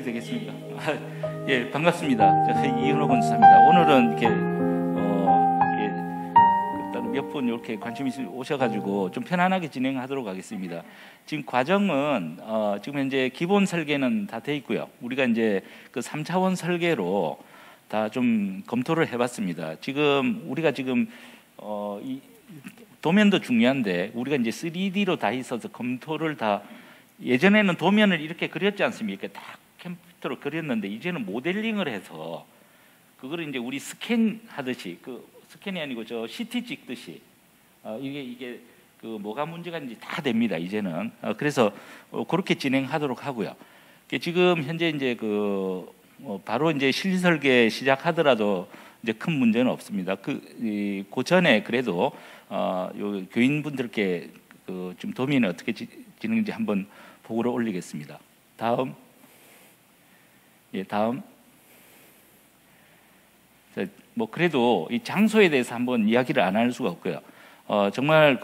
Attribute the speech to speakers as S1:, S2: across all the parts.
S1: 되겠습니까? 예, 반갑습니다. 이은호 권사입니다. 오늘은 이렇게 몇 분 이렇게 관심 있으 오셔가지고 좀 편안하게 진행하도록 하겠습니다. 지금 과정은 지금 현재 기본 설계는 다 돼 있고요. 우리가 이제 그 3차원 설계로 다 좀 검토를 해봤습니다. 지금 우리가 지금 이 도면도 중요한데 우리가 이제 3D로 다 있어서 검토를 다 예전에는 도면을 이렇게 그렸지 않습니까? 딱 컴퓨터로 그렸는데 이제는 모델링을 해서 그거를 이제 우리 스캔하듯이 스캔이 아니고 저 CT 찍듯이 이게 그 뭐가 문제가 있는지 다 됩니다. 이제는 그래서 그렇게 진행하도록 하고요. 지금 현재 이제 바로 이제 실설계 시작하더라도 이제 큰 문제는 없습니다. 그 전에 그래도 요 교인분들께 좀 도면이 어떻게 진행인지 한번 보고를 올리겠습니다. 다음. 뭐 그래도 이 장소에 대해서 한번 이야기를 안 할 수가 없고요. 정말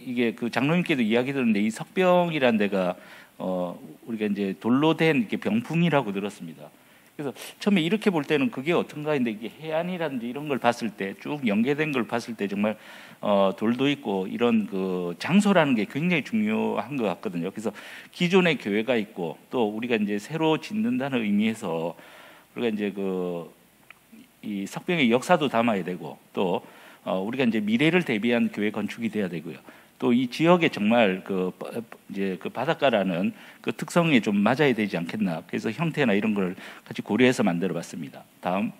S1: 이게 장로님께도 이야기 들었는데 이 석병이라는 데가 우리가 이제 돌로 된 이렇게 병풍이라고 들었습니다. 그래서 처음에 이렇게 볼 때는 그게 어떤가 했는데 이게 해안이라든지 이런 걸 봤을 때 쭉 연계된 걸 봤을 때 정말 돌도 있고 이런 장소라는 게 굉장히 중요한 것 같거든요. 그래서 기존의 교회가 있고 또 우리가 이제 새로 짓는다는 의미에서 우리가 이제 이 석병의 역사도 담아야 되고 또 우리가 이제 미래를 대비한 교회 건축이 돼야 되고요. 또 이 지역에 정말 이제 바닷가라는 그 특성에 좀 맞아야 되지 않겠나. 그래서 형태나 이런 걸 같이 고려해서 만들어봤습니다. 다음.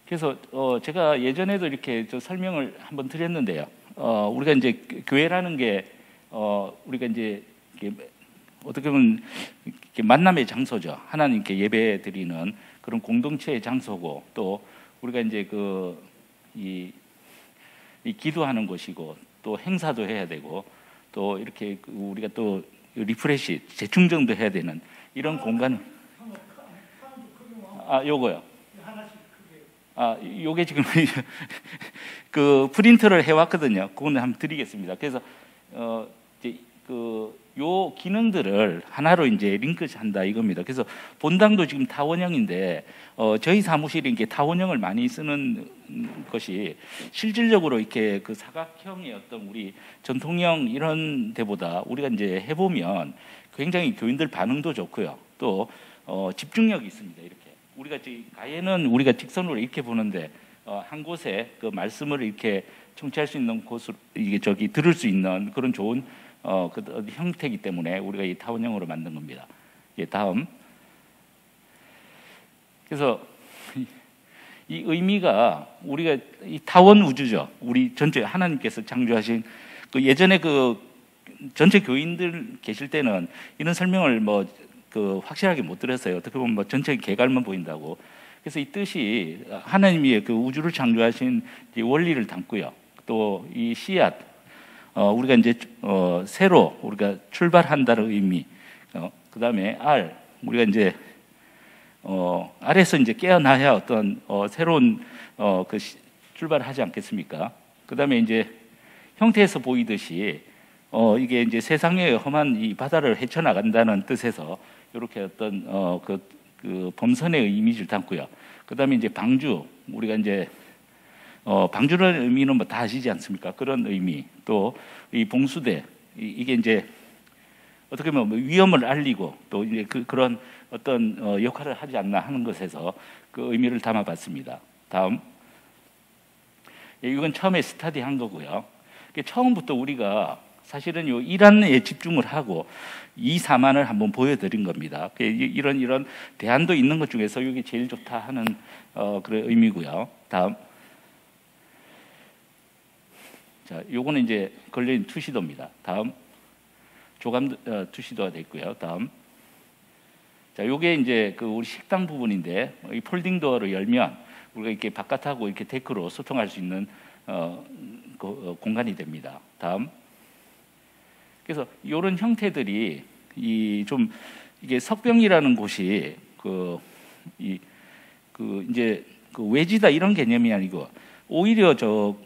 S1: 그래서 제가 예전에도 이렇게 설명을 한번 드렸는데요. 우리가 이제 교회라는 게 우리가 이제 어떻게 보면 만남의 장소죠. 하나님께 예배 드리는 그런 공동체의 장소고 또 우리가 이제 이 기도하는 곳이고 또 행사도 해야 되고 또 이렇게 우리가 또 리프레시 재충전도 해야 되는 이런 공간. 요거요. 요게 지금 프린트를 해왔거든요. 그거는 한번 드리겠습니다. 그래서 이제 요 기능들을 하나로 이제 링크한다 이겁니다. 그래서 본당도 지금 타원형인데 저희 사무실이 이게 타원형을 많이 쓰는 것이 실질적으로 이렇게 사각형의 어떤 우리 전통형 이런 데보다 우리가 이제 해보면 굉장히 교인들 반응도 좋고요. 또 집중력이 있습니다. 이렇게 우리가 가해는 우리가 직선으로 이렇게 보는데 한 곳에 그 말씀을 이렇게 청취할 수 있는 곳으로 이게 들을 수 있는 그런 좋은 형태이기 때문에 우리가 이 타원형으로 만든 겁니다. 예, 다음. 그래서 이 의미가 우리가 이 타원 우주죠. 우리 전체 하나님께서 창조하신 예전에 전체 교인들 계실 때는 이런 설명을 확실하게 못 드렸어요. 어떻게 보면 전체 개괄만 보인다고. 그래서 이 뜻이 하나님이 우주를 창조하신 이 원리를 담고요. 또 이 씨앗. 우리가 이제 새로 우리가 출발한다는 의미. 그다음에 우리가 이제 알에서 이제 깨어나야 어떤 새로운 출발을 하지 않겠습니까? 그다음에 이제 형태에서 보이듯이 이게 이제 세상의 험한 이 바다를 헤쳐나간다는 뜻에서 이렇게 어떤 범선의 이미지를 담고요. 그다음에 이제 방주, 우리가 이제 방주라는 의미는 다 아시지 않습니까? 그런 의미. 또 이 봉수대, 이게 이제 어떻게 보면 위험을 알리고 또 이제 그런 어떤 역할을 하지 않나 하는 것에서 그 의미를 담아봤습니다. 다음. 이건 처음에 스타디한 거고요. 처음부터 우리가 사실은 요 1안에 집중을 하고 2, 4만을 한번 보여드린 겁니다. 이런 대안도 있는 것 중에서 이게 제일 좋다 하는 그런 의미고요. 다음. 자, 요거는 이제 걸려있는 투시도입니다. 다음. 조감 투시도가 됐고요. 다음. 자, 요게 이제 우리 식당 부분인데 이 폴딩 도어를 열면 우리가 이렇게 바깥하고 이렇게 데크로 소통할 수 있는 공간이 됩니다. 다음. 그래서 이런 형태들이 이게 석병이라는 곳이 이제 외지다 이런 개념이 아니고 오히려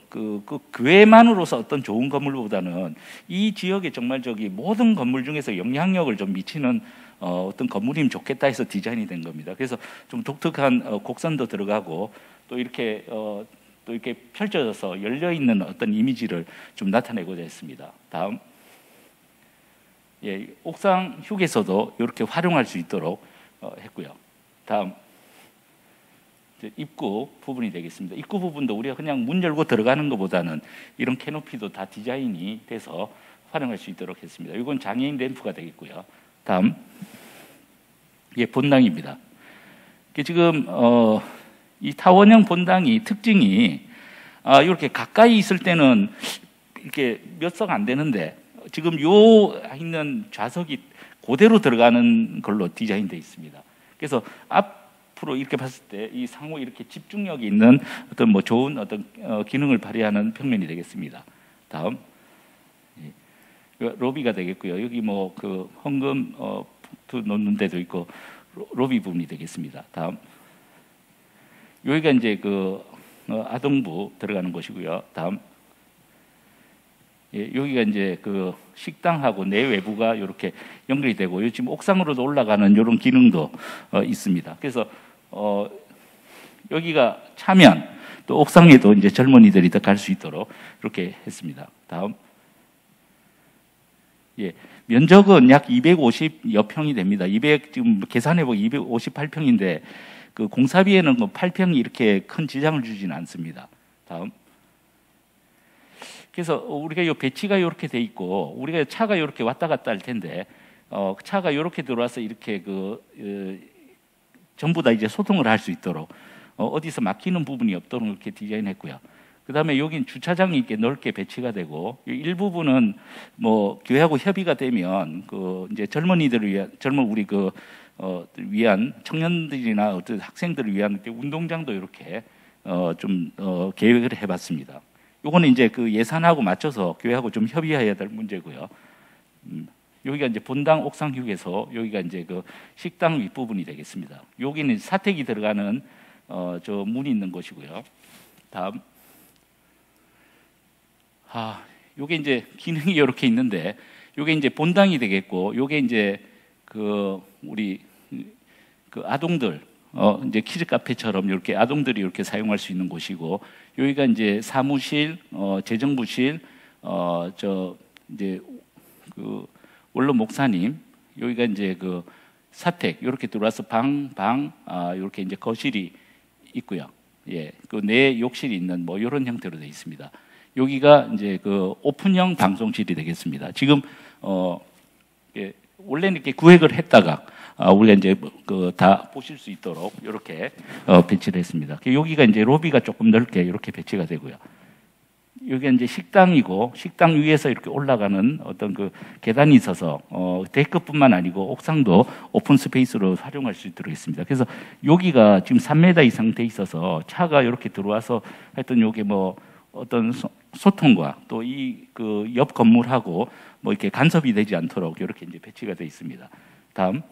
S1: 그 교회만으로서 어떤 좋은 건물보다는 이 지역에 정말 모든 건물 중에서 영향력을 좀 미치는 어떤 건물이면 좋겠다 해서 디자인이 된 겁니다. 그래서 좀 독특한 곡선도 들어가고 또 이렇게 펼쳐져서 열려 있는 어떤 이미지를 좀 나타내고자 했습니다. 다음, 예, 옥상 휴게소도 이렇게 활용할 수 있도록 했고요. 다음, 입구 부분이 되겠습니다. 입구 부분도 우리가 그냥 문 열고 들어가는 것보다는 이런 캐노피도 다 디자인이 돼서 활용할 수 있도록 했습니다. 이건 장애인 램프가 되겠고요. 다음, 예, 본당입니다. 지금 이 타원형 본당이 특징이 이렇게 가까이 있을 때는 이렇게 몇 석 안 되는데 지금 요 있는 좌석이 그대로 들어가는 걸로 디자인되어 있습니다. 그래서 앞으로 이렇게 봤을 때 이 상호 이렇게 집중력이 있는 어떤 좋은 어떤 기능을 발휘하는 평면이 되겠습니다. 다음, 로비가 되겠고요. 여기 그 헌금 놓는 데도 있고 로비 부분이 되겠습니다. 다음, 여기가 이제 그 아동부 들어가는 곳이고요. 다음, 예, 여기가 이제 그 식당하고 내외부가 이렇게 연결이 되고 지금 옥상으로도 올라가는 이런 기능도 있습니다. 그래서 여기가 차면 또 옥상에도 이제 젊은이들이 더 갈 수 있도록 이렇게 했습니다. 다음, 예, 면적은 약 250여 평이 됩니다. 지금 계산해 보면 258평인데 그 공사비에는 8평이 이렇게 큰 지장을 주지는 않습니다. 다음. 그래서 우리가 이 배치가 이렇게 돼 있고 우리가 차가 이렇게 왔다 갔다 할 텐데 차가 이렇게 들어와서 이렇게 전부 다 이제 소통을 할 수 있도록 어디서 막히는 부분이 없도록 이렇게 디자인했고요. 그다음에 여긴 주차장이 이렇게 넓게 배치가 되고 일부분은 교회하고 협의가 되면 이제 젊은이들을 위한 위한 청년들이나 어떤 학생들을 위한 운동장도 이렇게 좀 계획을 해봤습니다. 요거는 이제 그 예산하고 맞춰서 교회하고 좀 협의해야 될 문제고요. 여기가 이제 본당 옥상 휴게소, 여기가 이제 그 식당 윗부분이 되겠습니다. 여기는 사택이 들어가는 저 문이 있는 곳이고요. 다음, 요게 이제 기능이 이렇게 있는데 요게 이제 본당이 되겠고 요게 이제 우리 아동들 이제 키즈 카페처럼 이렇게 아동들이 이렇게 사용할 수 있는 곳이고 여기가 이제 사무실, 재정부실, 이제 원로 목사님, 여기가 이제 사택 이렇게 들어와서 이렇게 이제 거실이 있고요. 예, 내 욕실이 있는 이런 형태로 되어 있습니다. 여기가 이제 오픈형 방송실이 되겠습니다. 지금 예, 원래는 이렇게 구획을 했다가 원래 이제 다 보실 수 있도록 이렇게 배치를 했습니다. 여기가 이제 로비가 조금 넓게 이렇게 배치가 되고요. 여기가 이제 식당이고 식당 위에서 이렇게 올라가는 어떤 계단이 있어서 데크뿐만 아니고 옥상도 오픈 스페이스로 활용할 수 있도록 했습니다. 그래서 여기가 지금 3m 이상 돼 있어서 차가 이렇게 들어와서 하여튼 여기 어떤 소통과 또 이 옆 건물하고 이렇게 간섭이 되지 않도록 이렇게 이제 배치가 되어 있습니다. 다음,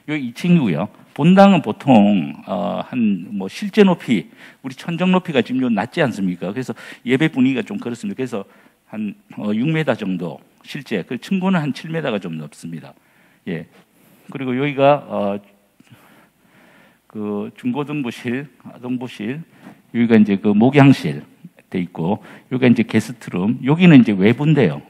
S1: 여기 2층이고요. 본당은 보통 한 실제 높이 우리 천정 높이가 지금 좀 낮지 않습니까? 그래서 예배 분위기가 좀 그렇습니다. 그래서 한 6m 정도 실제 층고는 한 7m가 좀 넘습니다. 예. 그리고 여기가 중고등부실, 아동부실, 여기가 이제 목양실 돼 있고 여기가 이제 게스트룸, 여기는 이제 외부인데요.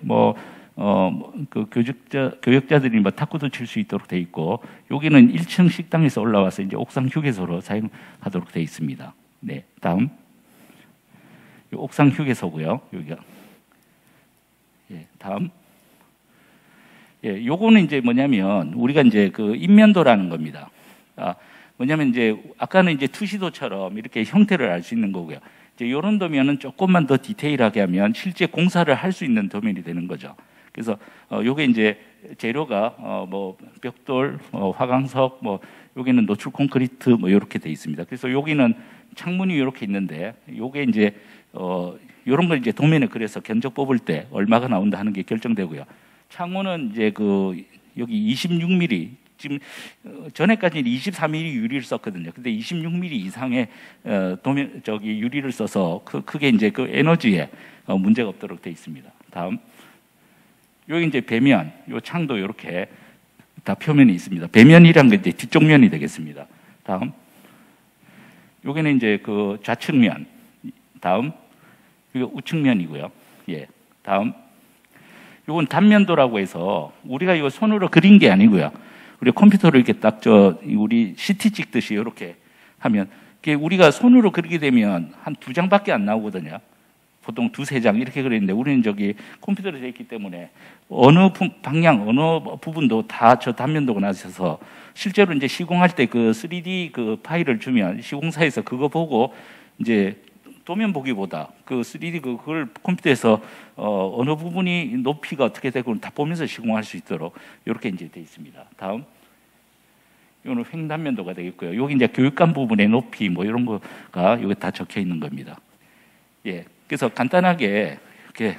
S1: 교역자들이 탁구도 칠 수 있도록 돼 있고 여기는 1층 식당에서 올라와서 이제 옥상 휴게소로 사용하도록 돼 있습니다. 네, 다음, 옥상 휴게소고요. 여기가 예, 다음, 예, 요거는 이제 뭐냐면 우리가 이제 인면도라는 겁니다. 뭐냐면 이제 아까는 이제 투시도처럼 이렇게 형태를 알 수 있는 거고요. 이제 이런 도면은 조금만 더 디테일하게 하면 실제 공사를 할 수 있는 도면이 되는 거죠. 그래서 요게 이제 재료가 벽돌, 화강석, 여기는 노출 콘크리트 이렇게 돼 있습니다. 그래서 여기는 창문이 이렇게 있는데 요게 이제 이런 걸 이제 도면에 그래서 견적 뽑을 때 얼마가 나온다 하는 게 결정되고요. 창문은 이제 여기 26mm 지금 전에까지는 24mm 유리를 썼거든요. 근데 26mm 이상의 유리를 써서 크게 이제 그 에너지에 문제가 없도록 되어 있습니다. 다음, 여기 이제 배면, 요 창도 이렇게 다 표면이 있습니다. 배면이란 게 이제 뒤쪽 면이 되겠습니다. 다음, 여기는 이제 그 좌측면, 다음, 이거 우측면이고요. 예, 다음, 이건 단면도라고 해서 우리가 이거 손으로 그린 게 아니고요. 우리 컴퓨터로 이렇게 딱 우리 CT 찍듯이 이렇게 하면, 이게 우리가 손으로 그리게 되면 한 2장밖에 안 나오거든요. 보통 2, 3장 이렇게 그리는데 우리는 저기 컴퓨터로 되어 있기 때문에 어느 방향, 어느 부분도 다 저 단면도가 나셔서 실제로 이제 시공할 때 그 3D 그 파일을 주면 시공사에서 그거 보고 이제 도면 보기보다 그 3D 그걸 컴퓨터에서 어느 부분이 높이가 어떻게 되고 다 보면서 시공할 수 있도록 이렇게 이제 되어 있습니다. 다음, 이거는 횡단면도가 되겠고요. 여기 이제 교육관 부분의 높이 뭐 이런 거가 여기 다 적혀 있는 겁니다. 예, 그래서 간단하게 이렇게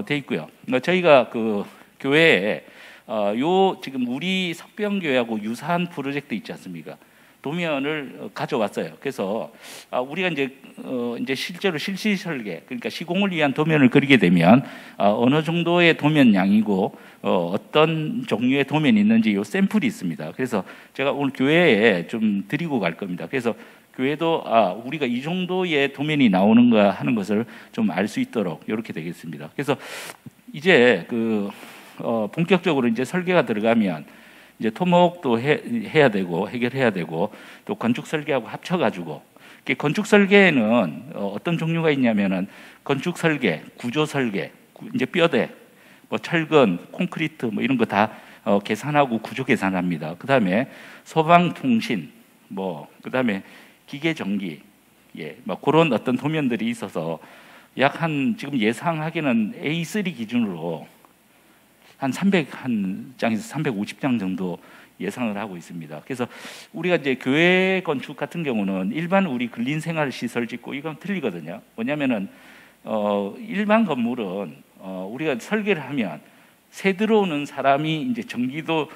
S1: 돼 있고요. 그러니까 저희가 그 교회에 요 지금 우리 석병교회하고 유사한 프로젝트 있지 않습니까? 도면을 가져왔어요. 그래서 우리가 이제 실제로 실시 설계, 그러니까 시공을 위한 도면을 그리게 되면 어느 정도의 도면 양이고 어떤 종류의 도면이 있는지 요 샘플이 있습니다. 그래서 제가 오늘 교회에 좀 드리고 갈 겁니다. 그래서 교회도 우리가 이 정도의 도면이 나오는가 하는 것을 좀 알 수 있도록 이렇게 되겠습니다. 그래서 이제 본격적으로 이제 설계가 들어가면 이제 토목도 해야 되고 해결해야 되고 또 건축 설계하고 합쳐가지고, 건축 설계에는 어떤 종류가 있냐면은 건축 설계, 구조 설계, 이제 뼈대, 뭐 철근, 콘크리트 뭐 이런 거 다 계산하고 구조 계산합니다. 그 다음에 소방 통신, 그 다음에 기계 전기, 뭐 그런 어떤 도면들이 있어서 약 지금 예상하기는 A3 기준으로 한 300장에서 350장 정도 예상을 하고 있습니다. 그래서 우리가 이제 교회 건축 같은 경우는 일반 우리 근린생활 시설 짓고 이건 틀리거든요. 뭐냐면은 일반 건물은 우리가 설계를 하면 새 들어오는 사람이 이제 전기도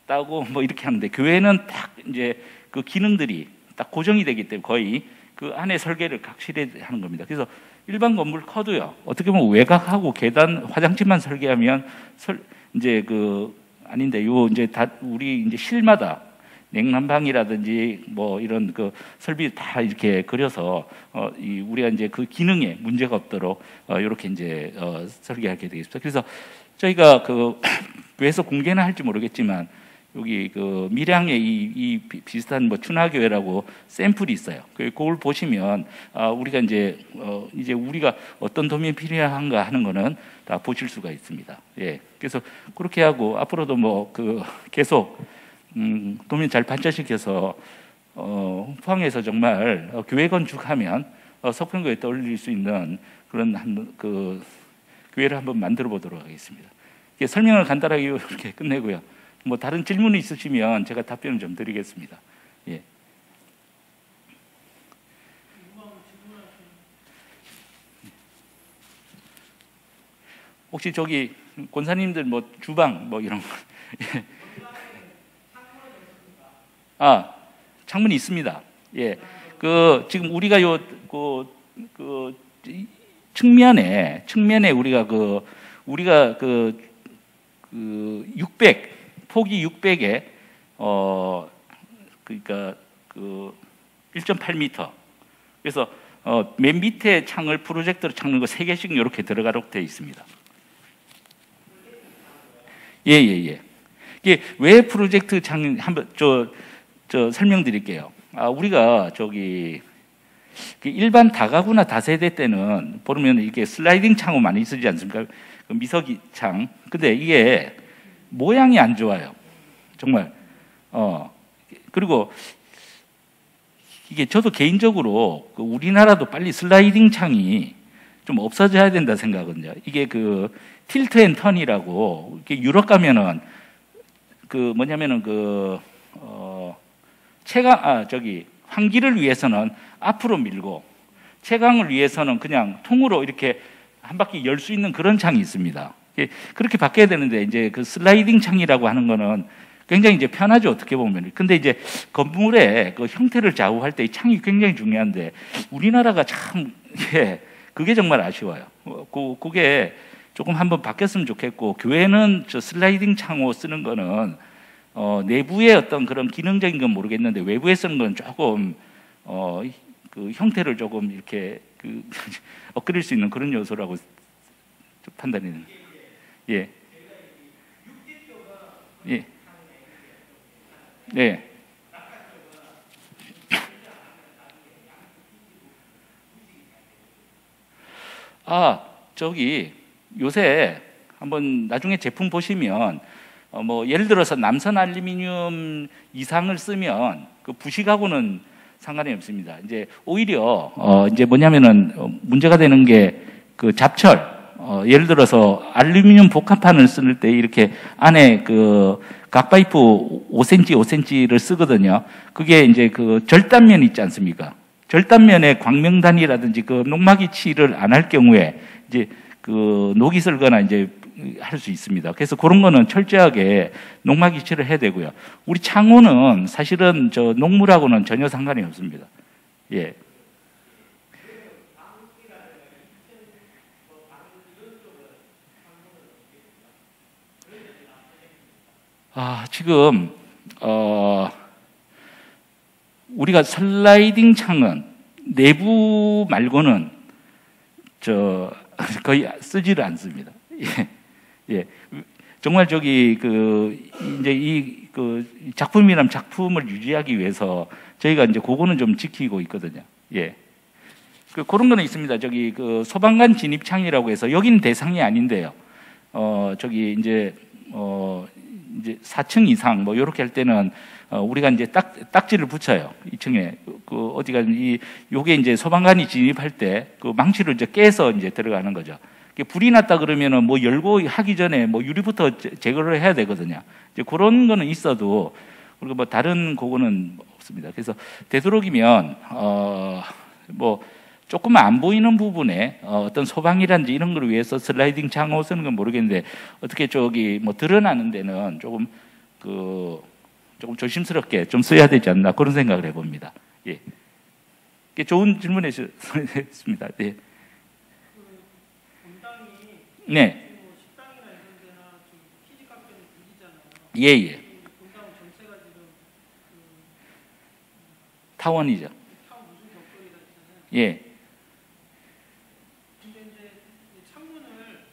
S1: 따고 뭐 이렇게 하는데, 교회는 딱 이제 그 기능들이 딱 고정이 되기 때문에 거의 그 안에 설계를 각실히 하는 겁니다. 그래서 일반 건물 커도요, 어떻게 보면 외곽하고 계단, 화장실만 설계하면 이제 아닌데 이제 다 우리 이제 실마다 냉난방이라든지 뭐 이런 그 설비 다 이렇게 그려서 우리가 이제 그 기능에 문제가 없도록 이렇게 이제 설계하게 되겠습니다. 그래서 저희가 교회에서 공개는 할지 모르겠지만 여기 밀양에 이 비슷한 뭐 춘하교회라고 샘플이 있어요. 그걸 보시면 우리가 이제 우리가 어떤 도면이 필요한가 하는 거는 다 보실 수가 있습니다. 예, 그래서 그렇게 하고 앞으로도 뭐 계속 도면 잘 발전시켜서 포항에서 정말 교회 건축하면 석평교회 떠올릴 수 있는 그런 교회를 한번 만들어 보도록 하겠습니다. 설명을 간단하게 이렇게 끝내고요. 뭐 다른 질문이 있으시면 제가 답변을 좀 드리겠습니다. 예. 혹시 저기 권사님들 뭐 주방 뭐 이런 거. 예. 창문이 있습니다. 예. 지금 우리가 측면에 우리가 600 폭이 600에 그러니까 1.8m. 그래서 맨 밑에 창을 프로젝터로 창는 거 3개씩 이렇게 들어가도록 되어 있습니다. 예. 이게 왜 프로젝트 창 한번 설명드릴게요. 우리가 일반 다가구나 다세대 때는 보면 이게 슬라이딩 창을 많이 쓰지 않습니까? 미석이 창. 근데 이게 모양이 안 좋아요. 정말. 그리고 이게 저도 개인적으로 우리나라도 빨리 슬라이딩 창이 좀 없어져야 된다 생각하거든요. 이게 틸트 앤 턴이라고, 유럽 가면은 환기를 위해서는 앞으로 밀고 채광을 위해서는 그냥 통으로 이렇게 한 바퀴 열 수 있는 그런 창이 있습니다. 그렇게 바뀌어야 되는데, 이제 슬라이딩 창이라고 하는 거는 굉장히 이제 편하죠, 어떻게 보면. 근데 이제 건물의 그 형태를 좌우할 때 이 창이 굉장히 중요한데 우리나라가 참, 예, 그게 정말 아쉬워요. 그게 조금 한번 바뀌었으면 좋겠고, 교회는 저 슬라이딩 창호 쓰는 거는 내부의 어떤 그런 기능적인 건 모르겠는데 외부에 쓰는 건 조금 그 형태를 조금 이렇게 엇그릴 수 있는 그런 요소라고 판단이 됩니다. 예. 예. 네. 저기 요새 한번 나중에 제품 보시면 뭐 예를 들어서 남선 알루미늄 이상을 쓰면 그 부식하고는 상관이 없습니다. 이제 오히려 이제 뭐냐면은 문제가 되는 게 그 잡철, 예를 들어서 알루미늄 복합판을 쓸 때 이렇게 안에 그 각파이프 5cm, 5cm를 쓰거든요. 그게 이제 그 절단면 있지 않습니까? 절단면에 광명단이라든지 그 녹막이 칠을 안 할 경우에 이제 그 녹이 슬거나 이제 할 수 있습니다. 그래서 그런 거는 철저하게 녹막이 칠을 해야 되고요. 우리 창호는 사실은 저 녹물하고는 전혀 상관이 없습니다. 예. 지금 우리가 슬라이딩 창은 내부 말고는 거의 쓰지를 않습니다. 예. 예. 정말 저기 이제 그 작품이란 작품을 유지하기 위해서 저희가 이제 그거는 좀 지키고 있거든요. 예. 그런 거는 있습니다. 저기 그 소방관 진입창이라고 해서 여기는 대상이 아닌데요. 저기 이제 4층 이상 뭐 이렇게 할 때는 우리가 이제 딱지를 붙여요. 2층에 어디가 요게 이제 소방관이 진입할 때 그 망치를 이제 깨서 이제 들어가는 거죠. 불이 났다 그러면은 뭐 열고 하기 전에 뭐 유리부터 제거를 해야 되거든요. 이제 그런 거는 있어도 그리고 뭐 다른 그거는 없습니다. 그래서 되도록이면 뭐 조금 안 보이는 부분에 어떤 소방이라든지 이런 걸 위해서 슬라이딩 창호 쓰는 건 모르겠는데 어떻게 저기 뭐 드러나는 데는 조금 조금 조심스럽게 좀 써야 되지 않나 그런 생각을 해봅니다. 예. 좋은 질문이셨습니다. 예. 네. 예. 타원이죠. 예.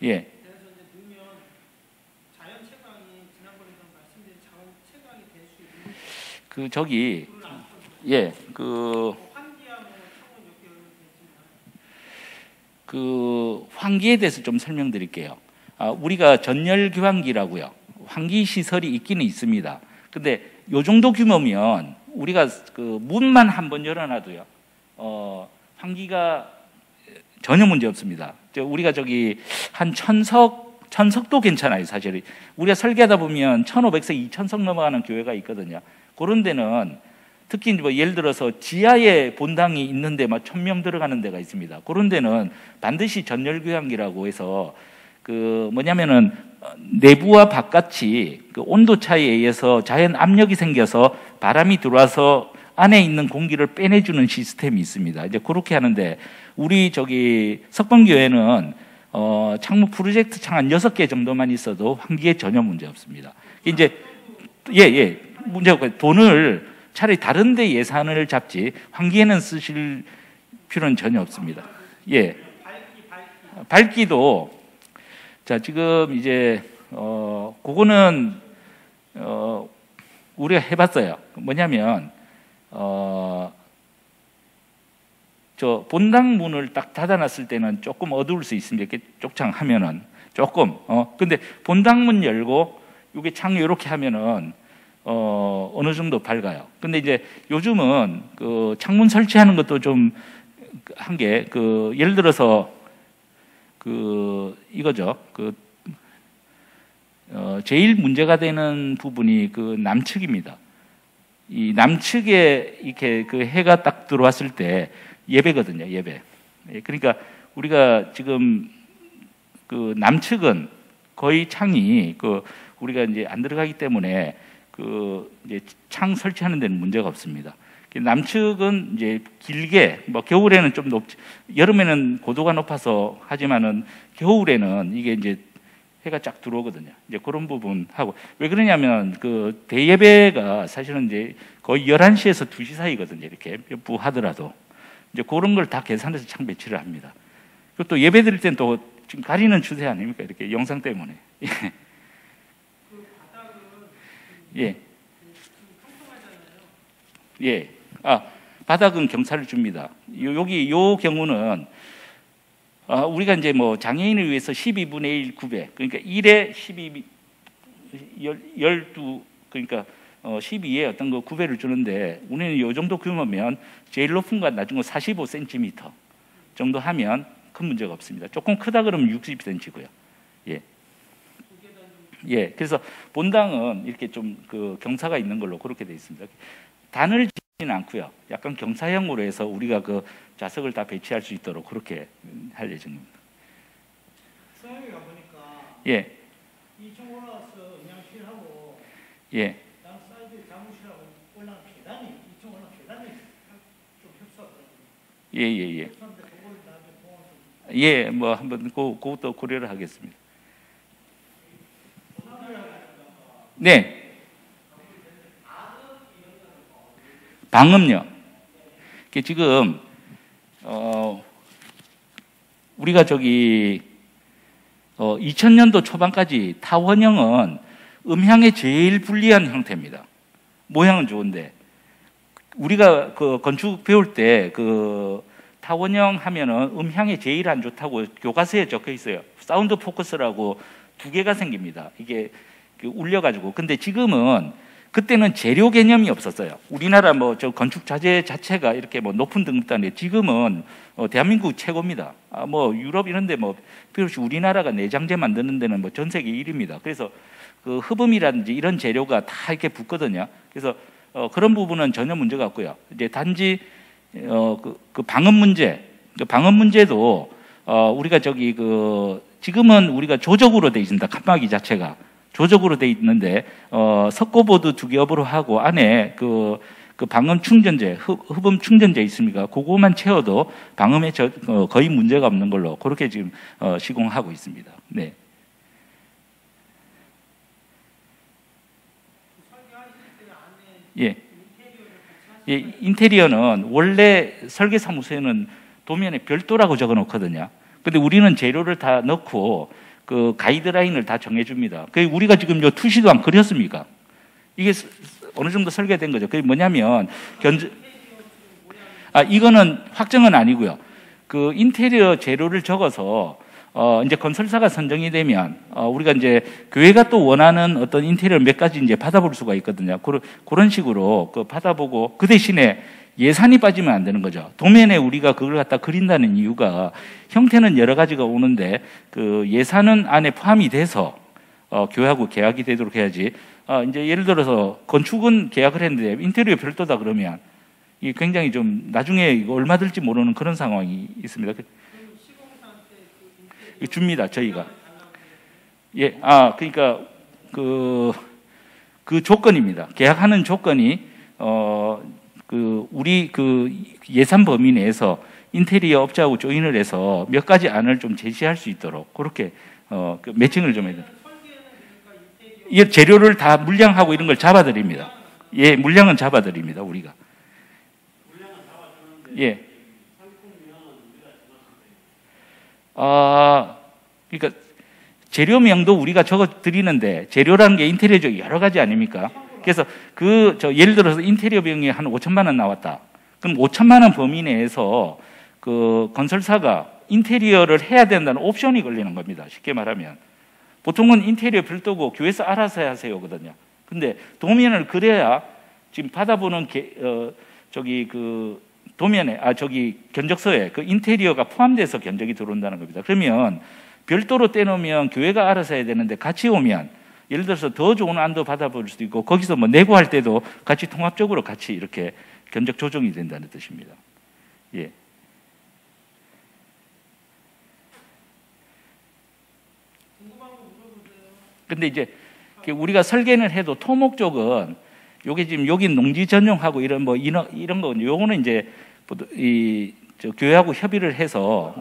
S1: 예. 환기에 대해서 좀 설명드릴게요. 우리가 전열 교환기라고요. 환기 시설이 있기는 있습니다. 근데 요 정도 규모면 우리가 그 문만 한번 열어놔도요. 환기가 전혀 문제 없습니다. 우리가 저기 한 천석도 괜찮아요, 사실. 우리가 설계하다 보면 1,500석, 2,000석 넘어가는 교회가 있거든요. 그런 데는 특히 뭐 예를 들어서 지하에 본당이 있는데 막 1,000명 들어가는 데가 있습니다. 그런 데는 반드시 전열교환기라고 해서 뭐냐면은 내부와 바깥이 그 온도 차이에 의해서 자연 압력이 생겨서 바람이 들어와서 안에 있는 공기를 빼내주는 시스템이 있습니다. 이제 그렇게 하는데 우리 저기 석범교회는 창문 프로젝트 창 한 6개 정도만 있어도 환기에 전혀 문제 없습니다. 이제 문제가 없고 돈을 차라리 다른 데 예산을 잡지 환기에는 쓰실 필요는 전혀 없습니다. 예. 밝기도 자, 지금 이제 그거는 우리가 해봤어요. 뭐냐면 저 본당 문을 딱 닫아놨을 때는 조금 어두울 수 있습니다. 이렇게 쪽창 하면은 조금 근데 본당 문 열고 이게 창 이렇게 하면은 어느 정도 밝아요. 근데 이제 요즘은 그 창문 설치하는 것도 좀 한 게 예를 들어서 이거죠. 제일 문제가 되는 부분이 남측입니다. 이 남측에 이렇게 해가 딱 들어왔을 때 예배거든요, 예배. 그러니까 우리가 지금 남측은 거의 창이 우리가 이제 안 들어가기 때문에 이제 창 설치하는 데는 문제가 없습니다. 남측은 이제 길게 뭐 겨울에는 좀 여름에는 고도가 높아서 하지만은 겨울에는 이게 이제 해가 쫙 들어오거든요. 이제 그런 부분 하고 왜 그러냐면 그 대예배가 사실은 이제 거의 11시에서 2시 사이거든요. 이렇게 몇 부 하더라도 이제 그런 걸 다 계산해서 창 배치를 합니다. 그리고 또 예배 드릴 땐 또 지금 가리는 추세 아닙니까? 이렇게 영상 때문에. 예. 예. 바닥은 경사를 줍니다. 여기 요 경우는 우리가 이제 뭐 장애인을 위해서 12분의 1 구배, 그러니까 1에 12, 12, 그러니까 12에 어떤 거 구배를 주는데 우리는 이 정도 규모면 제일 높은 건 나중에 45cm 정도 하면 큰 문제가 없습니다. 조금 크다 그러면 60cm고요. 예. 예. 그래서 본당은 이렇게 좀 그 경사가 있는 걸로 그렇게 되어 있습니다. 단을 지지는 않고요. 약간 경사형으로 해서 우리가 그 좌석을 다 배치할 수 있도록 그렇게 할 예정입니다.
S2: 서양에 가보니까
S1: 예.
S2: 2층 올라와서 음향실하고
S1: 예.
S2: 남 사이드 사무실하고 올라간 계단이 2층 올라간 계단이 좀 협소하더라고요.
S1: 예.
S2: 협소한데 그걸 나중에 보완해서
S1: 예, 뭐 한번 그것도 고려를 하겠습니다. 네. 방음요. 지금 우리가 2000년도 초반까지 타원형은 음향에 제일 불리한 형태입니다. 모양은 좋은데 우리가 그 건축 배울 때 그 타원형 하면은 음향에 제일 안 좋다고 교과서에 적혀 있어요. 사운드 포커스라고 2개가 생깁니다. 이게 울려가지고. 근데 지금은 그때는 재료 개념이 없었어요. 우리나라 뭐 저 건축 자재 자체가 이렇게 뭐 높은 등급도 아니에요. 지금은 대한민국 최고입니다. 뭐 유럽 이런데 뭐 필요없이 우리나라가 내장재 만드는 데는 뭐 전 세계 1위입니다. 그래서 그 흡음이라든지 이런 재료가 다 이렇게 붙거든요. 그래서 그런 부분은 전혀 문제가 없고요. 이제 단지 그 방음 문제, 그 방음 문제도 우리가 지금은 우리가 조적으로 돼 있습니다. 칸막이 자체가. 조적으로 돼 있는데 석고보드 2겹으로 하고 안에 그 방음 충전재, 흡음 충전재 있습니까? 그거만 채워도 방음에 거의 문제가 없는 걸로 그렇게 지금 시공하고 있습니다. 네. 예. 예, 인테리어는 원래 설계사무소에는 도면에 별도라고 적어 놓거든요. 근데 우리는 재료를 다 넣고 그 가이드라인을 다 정해줍니다. 우리가 지금 요 투시도 안 그렸습니까? 이게 어느 정도 설계된 거죠. 그게 뭐냐면 이거는 확정은 아니고요. 그 인테리어 재료를 적어서 이제 건설사가 선정이 되면 우리가 이제 교회가 또 원하는 어떤 인테리어 몇 가지 이제 받아볼 수가 있거든요. 그런 식으로 그 받아보고 그 대신에 예산이 빠지면 안 되는 거죠. 도면에 우리가 그걸 갖다 그린다는 이유가 형태는 여러 가지가 오는데 그 예산은 안에 포함이 돼서 교회하고 계약이 되도록 해야지. 이제 예를 들어서 건축은 계약을 했는데 인테리어 별도다 그러면 이 굉장히 좀 나중에 이거 얼마 들지 모르는 그런 상황이 있습니다. 줍니다, 저희가. 예, 그러니까 그 조건입니다. 계약하는 조건이 우리 예산 범위 내에서 인테리어 업자하고 조인을 해서 몇 가지 안을 좀 제시할 수 있도록 그렇게 매칭을 좀 해야 돼요. 이 재료를 다 물량하고 이런 걸 잡아드립니다. 예, 물량은 잡아드립니다, 우리가. 예. 그러니까 재료명도 우리가 적어 드리는데 재료라는 게 인테리어 중에 여러 가지 아닙니까? 그래서 예를 들어서 인테리어 비용이 한 5천만 원 나왔다. 그럼 5천만 원 범위 내에서 그 건설사가 인테리어를 해야 된다는 옵션이 걸리는 겁니다. 쉽게 말하면. 보통은 인테리어 별도고 교회에서 알아서 하세요거든요. 근데 도면을 그려야 지금 받아보는 도면에 견적서에 그 인테리어가 포함돼서 견적이 들어온다는 겁니다. 그러면 별도로 떼놓으면 교회가 알아서 해야 되는데 같이 오면 예를 들어서 더 좋은 안도 받아볼 수도 있고 거기서 뭐 내고할 때도 같이 통합적으로 같이 이렇게 견적 조정이 된다는 뜻입니다. 예. 근데 이제 우리가 설계를 해도 토목 쪽은 요게 지금 여기 농지 전용하고 이런 거 요거는 이제 교회하고 협의를 해서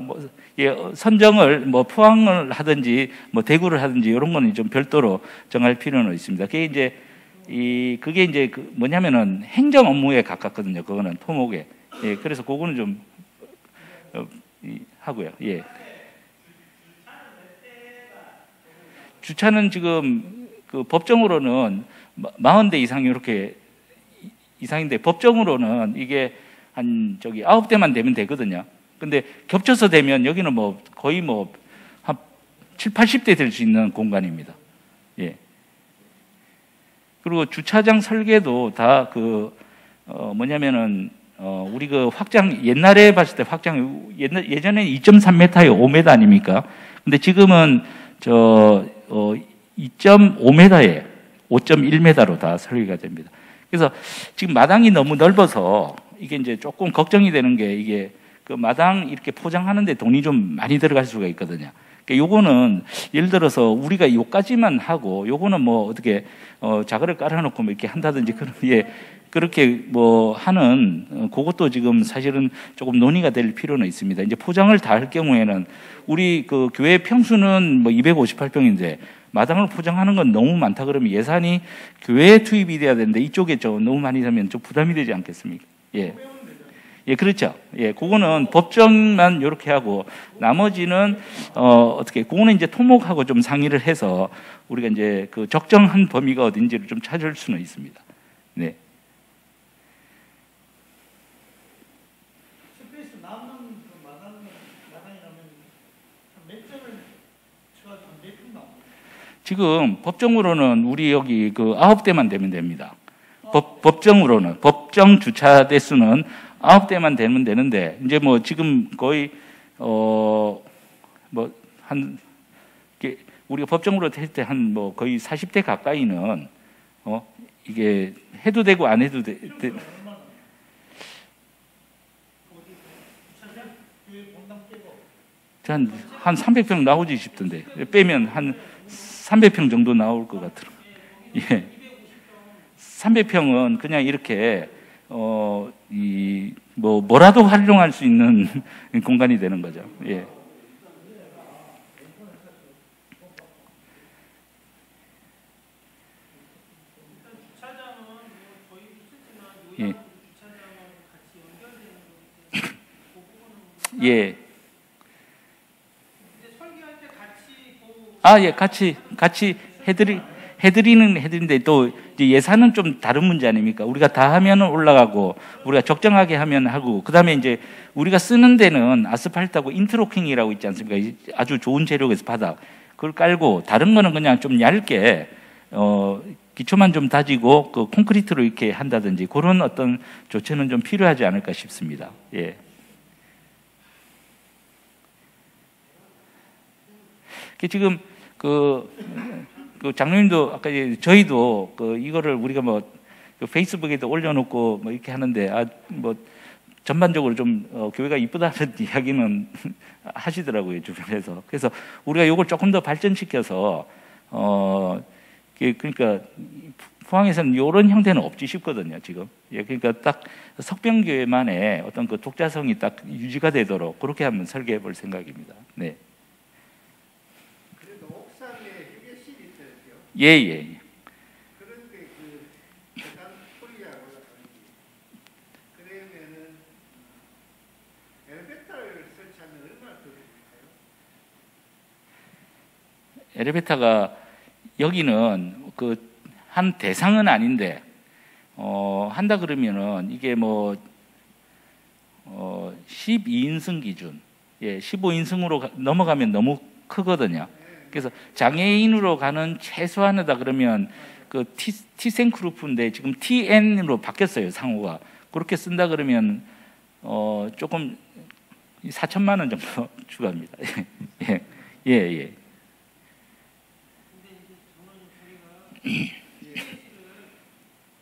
S1: 선정을 포항을 하든지 대구를 하든지 이런 거는 좀 별도로 정할 필요는 있습니다. 그게 이제 뭐냐면은 행정 업무에 가깝거든요. 그거는 토목에. 예, 그래서 그거는 좀 하고요. 예. 주차는 지금 법정으로는 40대 이상 이렇게 이상인데 법정으로는 이게 한 9대만 되면 되거든요. 근데 겹쳐서 되면 여기는 거의 한 7, 80대 될 수 있는 공간입니다. 예. 그리고 주차장 설계도 다 뭐냐면은 우리 확장 옛날에 봤을 때 예전에 2.3m에 5m 아닙니까? 근데 지금은 2.5m에 5.1m로 다 설계가 됩니다. 그래서 지금 마당이 너무 넓어서 이게 이제 조금 걱정이 되는 게 이게 마당 이렇게 포장하는데 돈이 좀 많이 들어갈 수가 있거든요. 그러니까 요거는 예를 들어서 우리가 요까지만 하고 요거는 어떻게 자그를 깔아놓고 이렇게 한다든지 그렇게 하는 그것도 지금 사실은 조금 논의가 될 필요는 있습니다. 이제 포장을 다 할 경우에는 우리 교회 평수는 258평인데 마당을 포장하는 건 너무 많다 그러면 예산이 교회에 투입이 돼야 되는데 이쪽에 너무 많이 되면 좀 부담이 되지 않겠습니까? 예. 예, 그렇죠. 예, 그거는 법정만 이렇게 하고 나머지는 그거는 이제 토목하고 좀 상의를 해서 우리가 이제 적정한 범위가 어딘지를 좀 찾을 수는 있습니다. 네.
S2: 스페이스 남는 마당이라면 몇 점을 쳐가지고 몇 평 나옵니까?
S1: 지금 법정으로는 우리 여기 9대만 되면 됩니다. 법정으로는 법정 주차 대수는 9대만 되면 되는데 이제 지금 거의 우리가 법정으로 했을 때 한 거의 40대 가까이는 이게 해도 되고 안 해도 돼. 한 300평 나오지 싶던데 빼면 한 300평 정도 나올 것 같더라고요. 예. 300평은 그냥 이렇게 뭐라도 활용할 수 있는 공간이 되는 거죠. 예. 예. 예. 예, 같이 해드리는데 또 이제 예산은 좀 다른 문제 아닙니까? 우리가 다 하면은 올라가고 우리가 적정하게 하면 하고 그다음에 이제 우리가 쓰는 데는 아스팔트하고 인트로킹이라고 있지 않습니까? 아주 좋은 재료에서 바닥 그걸 깔고 다른 거는 그냥 좀 얇게 기초만 좀 다지고 콘크리트로 이렇게 한다든지 그런 어떤 조치는 좀 필요하지 않을까 싶습니다. 예. 지금 장로님도 아까 저희도 이거를 우리가 페이스북에도 올려놓고 이렇게 하는데 전반적으로 좀 교회가 이쁘다는 이야기는 하시더라고요 주변에서. 그래서 우리가 이걸 조금 더 발전시켜서 그러니까 포항에서는 이런 형태는 없지 싶거든요 지금. 예, 그러니까 딱 석병교회만의 어떤 독자성이 딱 유지가 되도록 그렇게 한번 설계해 볼 생각입니다. 네. 예.
S3: 그런데 계단 소리가 올라가는 그러면은 엘리베이터를 설치하면 얼마나 더 들릴까요?
S1: 엘리베이터가 여기는 한 대상은 아닌데 한다 그러면은 이게 12인승 기준, 15인승으로 넘어가면 너무 크거든요. 그래서 장애인으로 가는 최소한이다 그러면 T생크루프인데 지금 TN으로 바뀌었어요 상호가. 그렇게 쓴다 그러면 조금 4천만 원 정도 추가합니다. 예.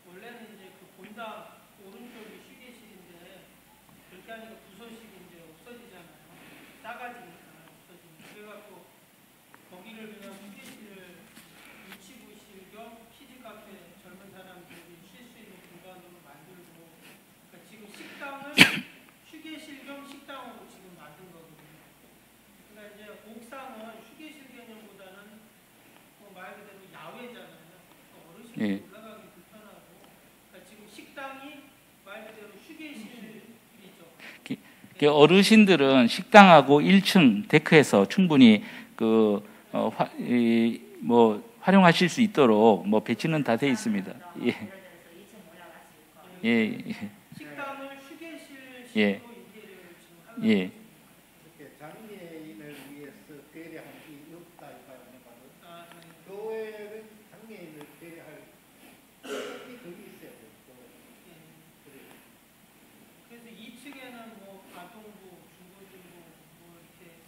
S4: 원래는 이제 본당 오른쪽이 휴게실인데 그렇게 하니까 부서식이 이제 없어지잖아요. 작아지니까 없어지니까. 그래갖고 거기를 그냥 휴게실을 6, 7, 9실 식당이 말 그대로 휴게실이죠.
S1: 어르신들은 식당하고 1층 데크에서 충분히 활용하실 수 있도록 뭐 배치는 다 되어 있습니다. 예. 예.
S4: 식당을 휴게실식으로
S1: 예.
S4: 인테리어를 지금 하는
S1: 예.
S3: 이렇게 장애인을 위해서 배려한 게 없다 이 말은
S4: 아,
S3: 교회는 장애인을 배려할 이 그게 있어야 돼요.
S4: 예.
S3: 그래요.
S4: 그래서 2층에는 뭐 아동부, 중고등부, 뭐 이렇게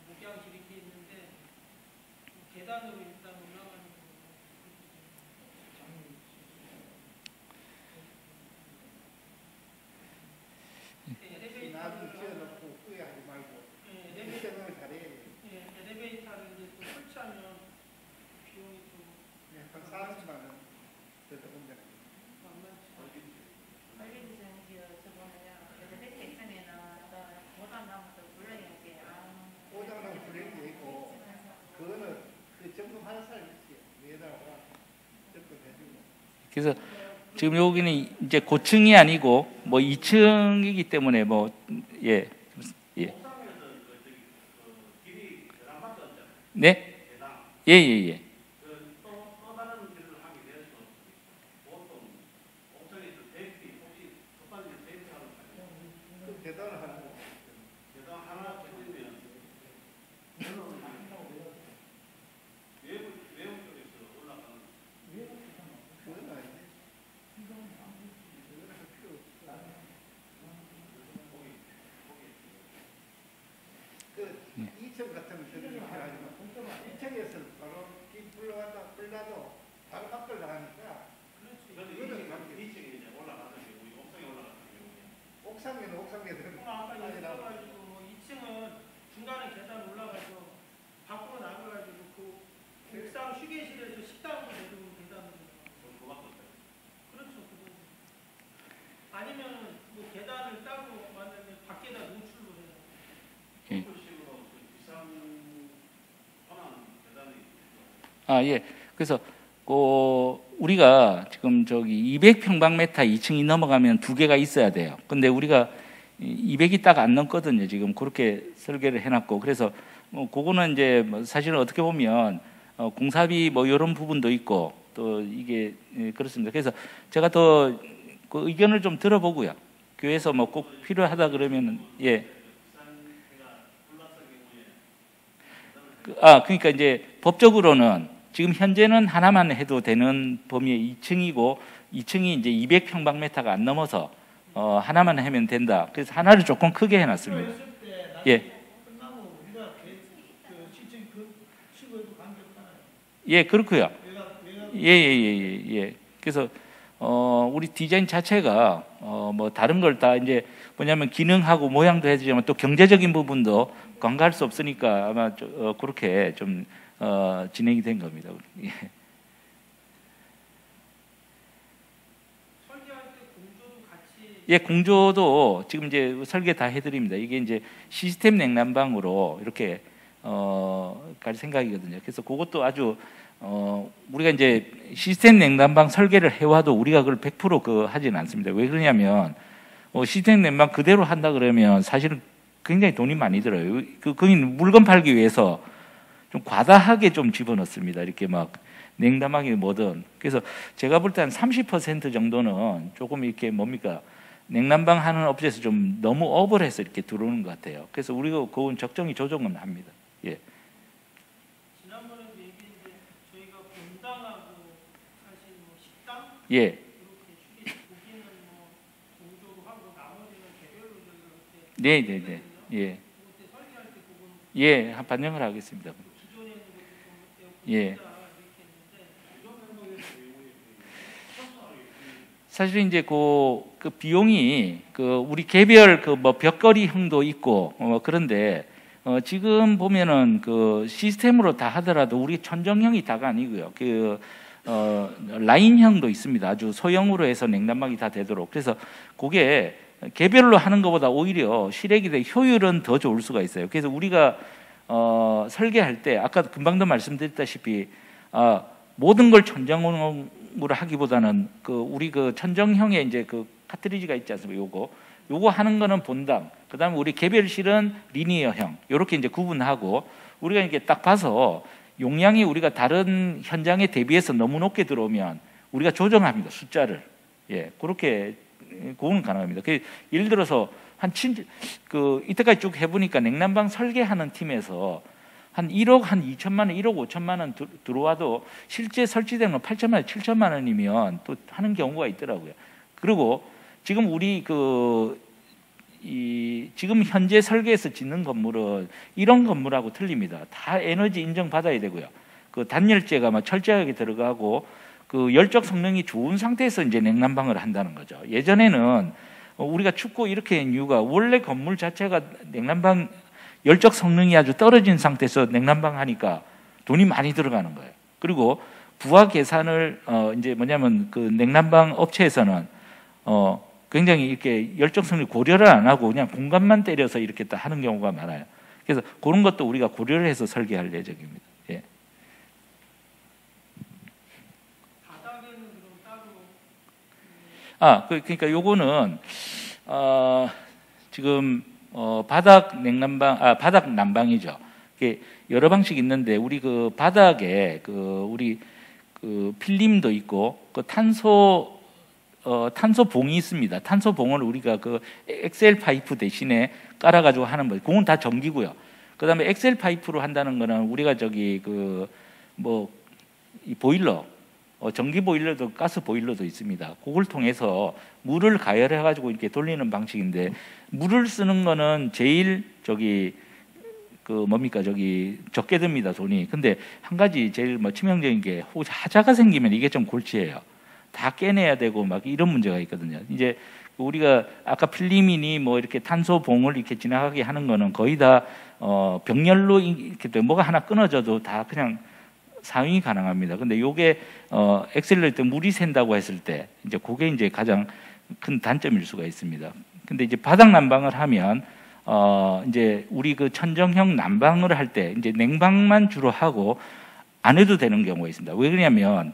S4: 목양실 이렇게 있는데 계단으로 일단 올라가는 거.
S3: 나도 지어놓고 후회하지 말고 생각을 잘해.
S4: 엘리베이터를 이제 또 설치하면 비용이 또
S3: 한 40만 원 정도 혼자.
S4: 만만치
S3: 오장난 불행이 있고 그거는 그 점검하는 사람이 있어요. 위에다가 점검해주고.
S1: 그래서 지금 여기는 이제 고층이 아니고 뭐 2층이기 때문에 예. 네? 예, 예, 예.
S3: 그 계단을 하는 거. 그건 아니지. 그거는 할 필요 없어. 그 2층 같은 데는 필요하지만 2층에서 바로 비 불러도 바로 밖을 나가니까 그거는 옥상에는 옥상에들은
S4: 아까
S3: 많이
S4: 얘기
S3: 나오고
S4: 들어가지고 뭐 2층은 중간에 계단 올라가서 밖으로 나가가지고 그 옥상 휴게실에서 식당으로 내려오는 계단으로 그렇죠. 그거 아니면 뭐 계단을 따로 만들면 밖에다 노출로 해요.
S1: 예. 아, 예. 그래서 우리가 지금 저기 200평방미터 2층이 넘어가면 2개가 있어야 돼요. 근데 우리가 200이 딱 안 넘거든요. 지금 그렇게 설계를 해놨고, 그래서 그거는 이제 사실은 어떻게 보면 공사비 이런 부분도 있고 또 이게 그렇습니다. 그래서 제가 더 그 의견을 좀 들어보고요. 교회에서 꼭 필요하다 그러면은 예. 그러니까 이제 법적으로는 지금 현재는 하나만 해도 되는 범위의 2층이고 2층이 이제 200평방미터가 안 넘어서 하나만 하면 된다. 그래서 하나를 조금 크게 해놨습니다.
S2: 했을 때
S1: 예.
S2: 끝나고 우리가 그 시청 그 시골도 관계없잖아요.
S1: 예, 그렇고요.
S2: 외곽
S1: 예. 그래서 우리 디자인 자체가 다른 걸 다 이제 뭐냐면 기능하고 모양도 해주지만 또 경제적인 부분도 관가할 수 없으니까 아마 그렇게 좀 진행이 된 겁니다. 예.
S4: 설계할 때 공조도 같이
S1: 예, 공조도 지금 이제 설계 다 해드립니다. 이게 이제 시스템 냉난방으로 이렇게 갈 생각이거든요. 그래서 그것도 아주 우리가 이제 시스템 냉난방 설계를 해와도 우리가 그걸 100% 하지는 않습니다. 왜 그러냐면 시스템 냉방 그대로 한다 그러면 사실은 굉장히 돈이 많이 들어요. 거기 물건 팔기 위해서 좀 과다하게 좀 집어넣습니다. 이렇게 막 냉담하게 뭐든. 그래서 제가 볼 때 한 30% 정도는 조금 이렇게 냉난방 하는 업체에서 좀 너무 업을 해서 이렇게 들어오는 것 같아요. 그래서 우리가 그건 적정히 조정은 합니다. 예.
S4: 지난번에 얘기했는데 저희가 본당하고 사실 식당
S1: 예.
S4: 이렇게 휴게실 고기는 공조로 하고 나머지는 개별로 저희가 이렇게
S1: 네. 예.
S4: 그때 설계할 때 그거는
S1: 예, 반영을 하겠습니다.
S4: 기존에 있는 것도 좀
S1: 예.
S4: 이렇게 했는데 이런 부분에
S1: 사실 이제 그 비용이 우리 개별 벽걸이형도 있고 그런데 지금 보면은 시스템으로 다 하더라도 우리 천정형이 다가 아니고요. 라인형도 있습니다. 아주 소형으로 해서 냉난방이 다 되도록. 그래서 그게 개별로 하는 것보다 오히려 실행이 돼 효율은 더 좋을 수가 있어요. 그래서 우리가 설계할 때 아까 금방도 말씀드렸다시피 모든 걸 천정으로 하기보다는 그 우리 그 천정형의 이제 그 카트리지가 있지 않습니까? 요거 하는 거는 본당. 그다음에 우리 개별실은 리니어형. 요렇게 이제 구분하고 우리가 이렇게 딱 봐서 용량이 우리가 다른 현장에 대비해서 너무 높게 들어오면 우리가 조정합니다. 숫자를. 예. 그렇게 그거는 가능합니다. 예를 들어서 이때까지 쭉 해보니까 냉난방 설계하는 팀에서 한 1억 한 2천만 원, 1억 5천만 원 들어와도 실제 설치되는 건 8천만 원, 7천만 원이면 또 하는 경우가 있더라고요. 그리고 지금 우리 지금 현재 설계해서 짓는 건물은 이런 건물하고 틀립니다. 다 에너지 인정받아야 되고요. 그 단열재가 막 철저하게 들어가고 그 열적 성능이 좋은 상태에서 이제 냉난방을 한다는 거죠. 예전에는 우리가 춥고 이렇게 한 이유가 원래 건물 자체가 냉난방 열적 성능이 아주 떨어진 상태에서 냉난방 하니까 돈이 많이 들어가는 거예요. 그리고 부하 계산을 이제 뭐냐면 그 냉난방 업체에서는 굉장히 이렇게 열적 성능을 고려를 안 하고 그냥 공간만 때려서 이렇게 다 하는 경우가 많아요. 그래서 그런 것도 우리가 고려를 해서 설계할 예정입니다. 예.
S4: 바닥에는 그럼 따로
S1: 그러니까 요거는 지금 바닥 난방이죠. 여러 방식이 있는데 우리 그 바닥에 우리 그 필름도 있고 그 탄소 봉이 있습니다. 탄소 봉을 우리가 그 엑셀 파이프 대신에 깔아가지고 하는 거예요. 그건 다 전기고요. 그다음에 엑셀 파이프로 한다는 거는 우리가 이 보일러, 전기 보일러도 가스 보일러도 있습니다. 그걸 통해서 물을 가열해가지고 이렇게 돌리는 방식인데 물을 쓰는 거는 제일 적게 듭니다, 돈이. 근데 한 가지 제일 치명적인 게 혹시 하자가 생기면 이게 좀 골치예요. 다 깨내야 되고 막 이런 문제가 있거든요. 이제 우리가 아까 필름이니 이렇게 탄소 봉을 이렇게 지나가게 하는 거는 거의 다 병렬로 이렇게 뭐가 하나 끊어져도 다 그냥 사용이 가능합니다. 근데 요게 엑셀레이터 물이 샌다고 했을 때 이제 그게 이제 가장 큰 단점일 수가 있습니다. 근데 이제 바닥 난방을 하면 이제 우리 그 천정형 난방을 할 때 이제 냉방만 주로 하고 안 해도 되는 경우가 있습니다. 왜 그러냐면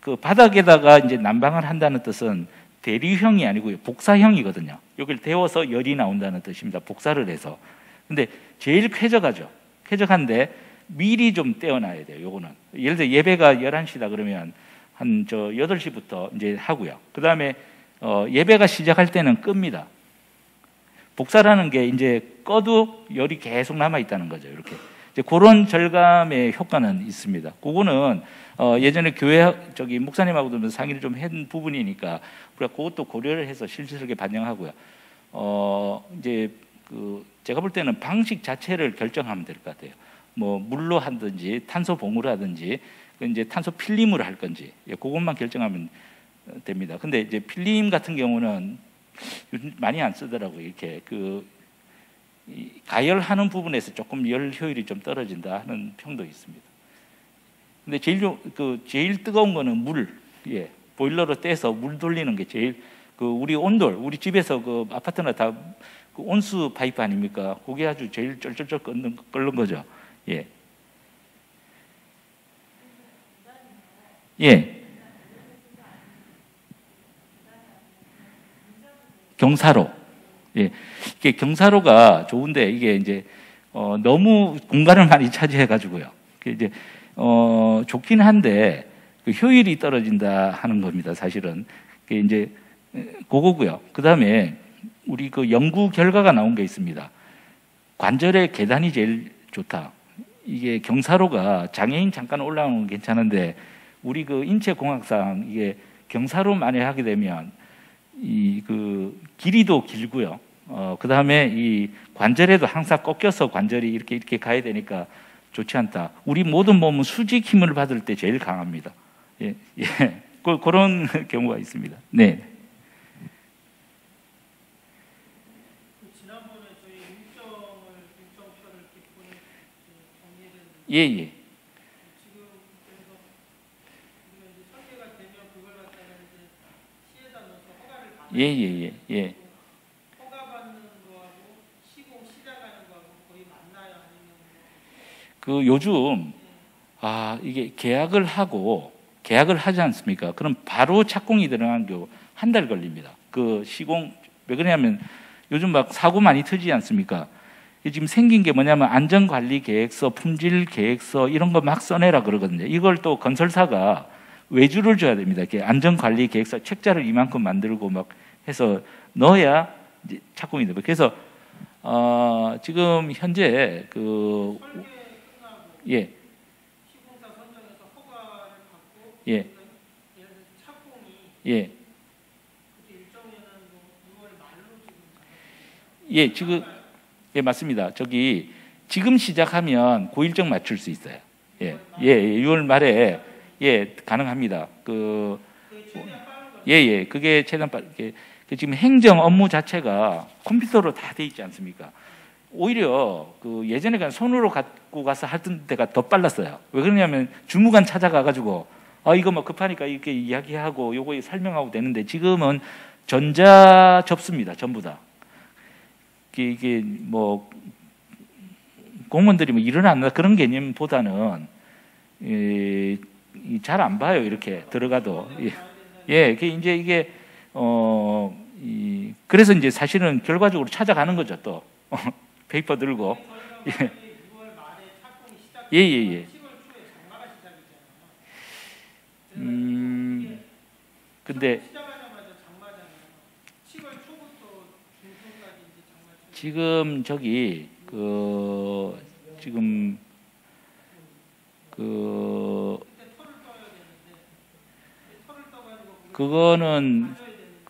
S1: 그 바닥에다가 이제 난방을 한다는 뜻은 대류형이 아니고요, 복사형이거든요. 여기를 데워서 열이 나온다는 뜻입니다. 복사를 해서. 근데 제일 쾌적한데 미리 좀 떼어놔야 돼요. 요거는 예를 들어 예배가 11시다 그러면 한 8시부터 이제 하고요. 그 다음에 예배가 시작할 때는 끕니다. 복사라는 게 이제 꺼도 열이 계속 남아 있다는 거죠. 이렇게 이제 그런 절감의 효과는 있습니다. 그거는 예전에 교회 목사님하고도 상의를 좀 한 부분이니까 우리가 그것도 고려를 해서 실질적으로 반영하고요. 이제 제가 볼 때는 방식 자체를 결정하면 될 것 같아요. 물로 하든지 탄소 봉으로 하든지 이제 탄소 필름으로 할 건지 그것만 결정하면 됩니다. 근데 이제 필름 같은 경우는 요즘 많이 안 쓰더라고요. 이렇게 가열하는 부분에서 조금 열 효율이 좀 떨어진다 하는 평도 있습니다. 근데 제일 뜨거운 거는 물, 보일러로 떼서 물 돌리는 게 제일 우리 온돌, 우리 집에서 아파트나 다 온수 파이프 아닙니까? 그게 아주 제일 쩔쩔쩔 끓는 거죠. 예. 경사로. 이게 경사로가 좋은데 이게 이제 너무 공간을 많이 차지해가지고요. 이제 좋긴 한데 효율이 떨어진다 하는 겁니다. 사실은 그게 이제 그거고요. 그 다음에 우리 연구 결과가 나온 게 있습니다. 관절의 계단이 제일 좋다. 이게 경사로가 장애인 잠깐 올라오는 건 괜찮은데 우리 인체 공학상 이게 경사로 만약 하게 되면 길이도 길고요. 그 다음에 이 관절에도 항상 꺾여서 관절이 이렇게 가야 되니까 좋지 않다. 우리 모든 몸은 수직 힘을 받을 때 제일 강합니다. 그런 경우가 있습니다. 네.
S4: 지난번에 저희 일정표를 이렇게 정리했는데 지금 그래서 우리가 이제 설계가 되면 그걸 갖다가 이제 시에다 넣어서 허가를 받는 허가 받는 거하고 시작하는 거하고 거의 맞나요? 아니면
S1: 요즘 이게 계약을 하고 계약을 하지 않습니까? 그럼 바로 착공이 들어간 경우 한 달 걸립니다. 그 시공 왜 그러냐면 요즘 막 사고 많이 터지지 않습니까? 지금 생긴 게 뭐냐면 안전관리 계획서, 품질 계획서 이런 거 막 써내라 그러거든요. 이걸 또 건설사가 외주를 줘야 됩니다. 이렇게 안전관리 계획서 책자를 이만큼 만들고 막 해서 넣어야 이제 착공이 됩니다. 그래서 지금 현재 그
S4: 설계 끝나고
S1: 예,
S4: 시공사 선정해서 허가를 받고
S1: 예,
S4: 예를 들어 착공이
S1: 예,
S4: 그때 일정에는 뭐 6월 말로 지금
S1: 예, 지금 예, 맞습니다. 저기 지금 시작하면 고일정 맞출 수 있어요. 예, 예, 6월 말에 예, 가능합니다. 그
S4: 최대한 빠른 거
S1: 예, 예, 그게 최대한 빠르게 지금 행정 업무 자체가 컴퓨터로 다 돼 있지 않습니까? 오히려 그 예전에 그냥 손으로 갖고 가서 하던 데가 더 빨랐어요. 왜 그러냐면 주무관 찾아가 가지고 이거 뭐 급하니까 이렇게 이야기하고 요거 설명하고 되는데 지금은 전자 접수입니다. 전부 다. 이게 뭐 공무원들이 뭐 일어난다 그런 개념보다는 잘 안 봐요. 이렇게 들어가도 예, 이제 이게 그래서 이제 사실은 결과적으로 찾아가는 거죠. 또 페이퍼 들고 예,
S4: 6월 말에 착공이 시작.
S1: 예, 예, 예.
S4: 10월 초에 장마가 시작이잖아요.
S1: 근데
S4: 시작하자마자 장마잖아요. 10월 초부터 중순까지 이제 장마.
S1: 지금 저기 지금
S4: 그때 털을 떠야 되는데 털을 떠가지고
S1: 그거는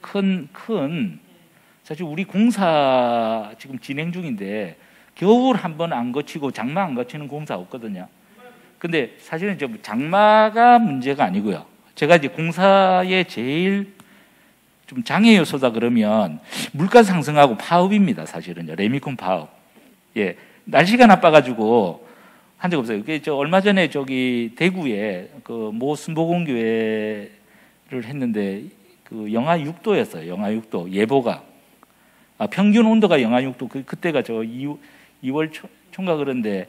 S1: 큰 사실 우리 공사 지금 진행 중인데 겨울 한번 안 거치고 장마 안 거치는 공사 없거든요. 근데 사실은 이제 장마가 문제가 아니고요. 제가 이제 공사의 제일 좀 장애 요소다 그러면 물가 상승하고 파업입니다. 사실은요. 레미콘 파업. 예. 날씨가 나빠가지고 한 적 없어요. 저 얼마 전에 저기 대구에 그 모 순복음교회를 했는데 그 영하 6도였어요. 영하 6도 예보가 평균 온도가 영하 6도. 그때가 저 2월 초인가 그런데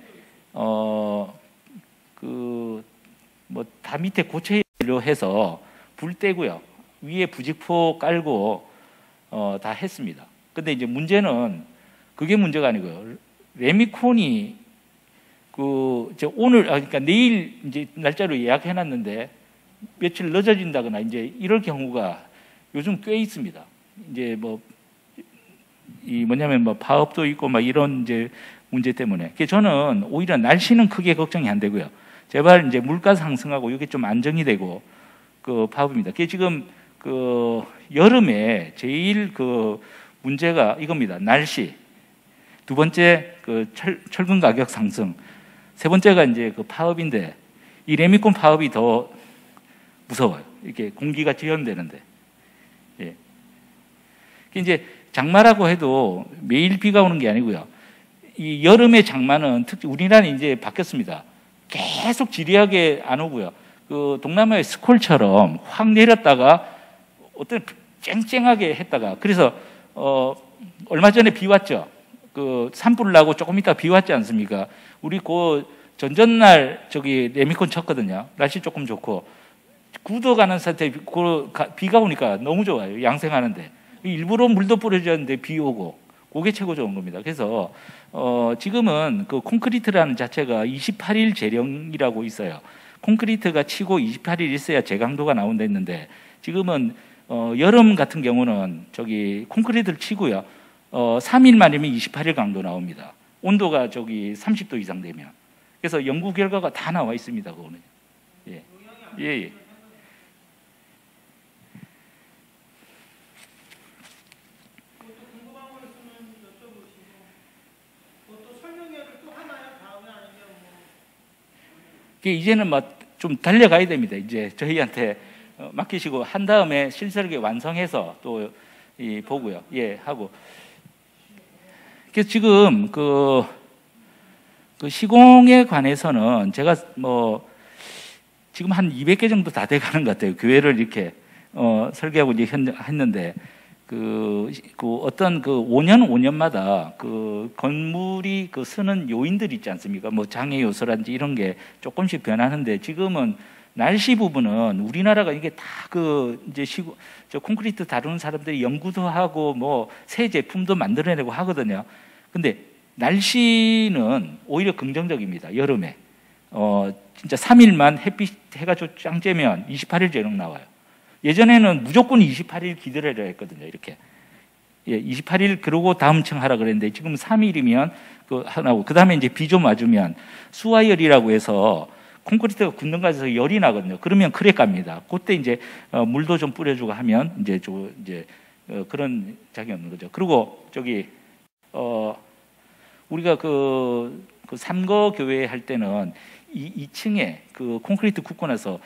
S1: 그 뭐 다 밑에 고체로 해서 불 떼고요. 위에 부직포 깔고 다 했습니다. 근데 이제 문제는 그게 문제가 아니고요. 레미콘이 오늘 그러니까 내일 이제 날짜로 예약해 놨는데 며칠 늦어진다거나 이제 이럴 경우가 요즘 꽤 있습니다. 이제 뭐냐면 파업도 있고 막 이런 이제 문제 때문에. 그래서 저는 오히려 날씨는 크게 걱정이 안 되고요. 제발 이제 물가 상승하고 이게 좀 안정이 되고 그 파업입니다. 그게 지금 그 여름에 제일 그 문제가 이겁니다. 날씨. 두 번째 그 철근 가격 상승. 세 번째가 이제 그 파업인데 이 레미콘 파업이 더 무서워요. 이렇게 공기가 지연되는데. 예. 이제 장마라고 해도 매일 비가 오는 게 아니고요. 이 여름의 장마는 특히 우리나라는 이제 바뀌었습니다. 계속 지리하게 안 오고요. 그 동남아의 스콜처럼 확 내렸다가 어떤 쨍쨍하게 했다가 그래서 얼마 전에 비 왔죠. 그 산불 나고 조금 있다 비 왔지 않습니까? 우리 그 전전날 저기 레미콘 쳤거든요. 날씨 조금 좋고 굳어가는 상태 비가 오니까 너무 좋아요. 양생하는데 일부러 물도 뿌려졌는데 비 오고 그게 최고 좋은 겁니다. 그래서 지금은 그 콘크리트라는 자체가 28일 재령이라고 있어요. 콘크리트가 치고 28일 있어야 제강도가 나온다 했는데 지금은 여름 같은 경우는 저기 콘크리트를 치고요. 3일 만이면 28일 강도 나옵니다. 온도가 저기 30도 이상 되면. 그래서 연구 결과가 다 나와 있습니다. 그거는. 예. 예, 예.
S4: 궁금한 거 있으면 여쭤보시고 또 설명회를 또 하나요? 다음에 아니면
S1: 이제는 좀 달려가야 됩니다. 이제 저희한테 맡기시고 한 다음에 실설계 완성해서 또 보고요. 예, 하고. 그래서 지금 그 시공에 관해서는 제가 지금 한 200개 정도 다 돼가는 것 같아요. 교회를 이렇게 설계하고 이제 했는데 어떤 5년마다 그 건물이 쓰는 요인들이 있지 않습니까? 뭐 장애 요소라든지 이런 게 조금씩 변하는데 지금은 날씨 부분은 우리나라가 이게 다 그 이제 저 콘크리트 다루는 사람들이 연구도 하고 뭐 새 제품도 만들어내고 하거든요. 근데 날씨는 오히려 긍정적입니다. 여름에 진짜 3일만 해가 쫙 쬐면 28일 저녁 나와요. 예전에는 무조건 28일 기다려야 했거든요. 이렇게 28일 그러고 다음 층 하라 그랬는데 지금 3일이면 그 하나고 그 다음에 이제 비 좀 와주면 수화열이라고 해서 콘크리트가 굳는 곳에서 열이 나거든요. 그러면 크랙 갑니다. 그때 이제 물도 좀 뿌려주고 하면 이제 그런 작용이 없는 거죠. 그리고 저기 우리가 그 삼거 교회 할 때는 2층에 그 콘크리트 굽고 나서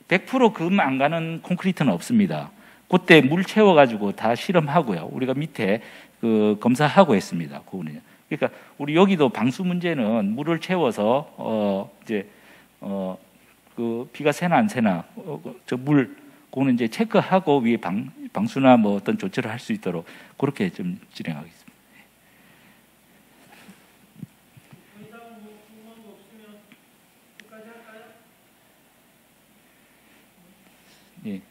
S1: 100% 금 안 가는 콘크리트는 없습니다. 그때 물 채워가지고 다 실험하고요. 우리가 밑에 그 검사하고 했습니다. 그거는요. 그러니까 우리 여기도 방수 문제는 물을 채워서 그 비가 새나 안 새나 저 물 그거는 이제 체크하고 위에 방수나 뭐 어떤 조치를 할 수 있도록 그렇게 좀 진행하겠습니다.
S4: 더 이상 뭐 궁금한 거 없으면 끝까지 할까요?
S1: 예.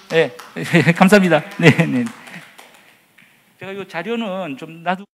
S1: 네, 감사합니다. 네, 네. 제가 이 자료는 좀 놔두고.